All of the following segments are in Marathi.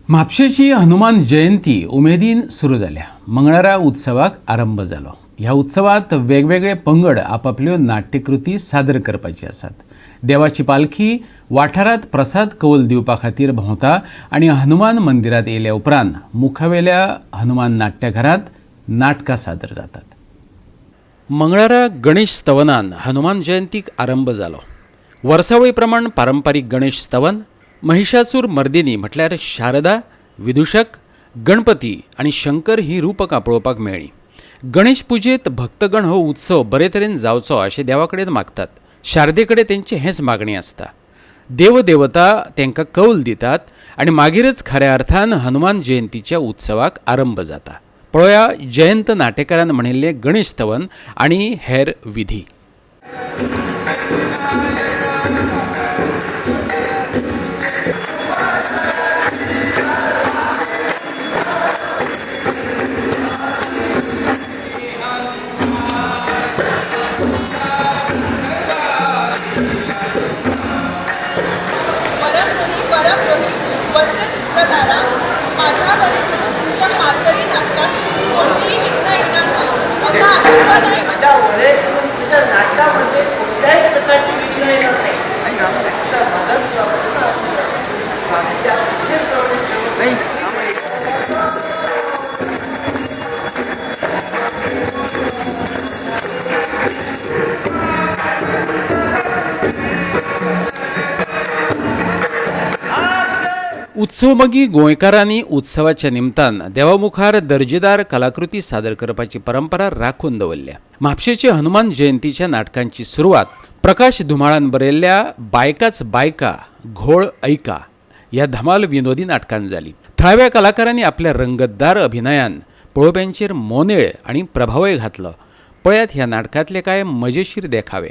म्हापशेची हनुमान जयंती उमेदीन सुरू जाल्या। मंगळारा उत्सवाक आरंभ जालो। ह्या उत्सवात वेगवेगळे पंगड आपापल्यो नाट्यकृती सादर करपाची आसात। देवाची पालखी वाठारात प्रसाद कौल दिवपा खातीर भोंवता आणि हनुमान मंदिरात येयल्या उपरांत मुखावेल्या हनुमान नाट्यघरात नाटकां सादर जातात। मंगळारा गणेश स्तवनान हनुमान जयंतीक आरंभ जालो। वर्सावळी प्रमाण पारंपारीक गणेश स्तवन, महिषासूर मर्दिनी म्हटल्यार शारदा, विदूषक, गणपती आणि शंकर ही रूपकां पळोवपाक मेळ्ळी। गणेश पुजेत भक्तगण हो उत्सव बरे तरेन जावचो अशें देवा कडेन मागतात। शारदे कडेन तेंची हेंच मागणी आसता। देवदेवता तेंकां कौल दितात आणि मागीरच खऱ्या अर्थान हनुमान जयंतीच्या उत्सवाक आरंभ जाता। पळोवया जयंत नाटेकारान म्हणिल्लें गणेश स्तवन आणि हेर विधी। परमरोही वत्स सूत्रधारा माझ्यावरी करून तुमच्या पाचही नाटकात कोणतीही विघ्न येणार नाही असा आशीर्वाद आहे। माझ्या वरेतून तुझ्या नाटकामध्ये कोणत्याही प्रकारची विघ्न येणार नाही आणि आमचा मदत प्राप्त माझ्या इच्छेप्रमाणे नाही। उत्सव मागीर गोंयकारांनी उत्सवाच्या निमतान देवामुखार दर्जेदार कलाकृती सादर करपाची परंपरा राखून दवरल्या। म्हापशेच्या हनुमान जयंतीच्या नाटकांची सुरवात प्रकाश धुमाळान बरयल्ल्या बायकाच बायका घोळ ऐका ह्या धमाल विनोदी नाटकान जाली। थळाव्या कलाकारांनी आपल्या रंगतदार अभिनयान पळोवप्यांचेर मोनेळ आणि प्रभावय घातलो। पळयात ह्या नाटकांतले कांय मजेशीर देखावे।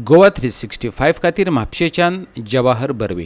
गोवा 365 खातीर म्हापशेच्यान जवाहर बर्वे।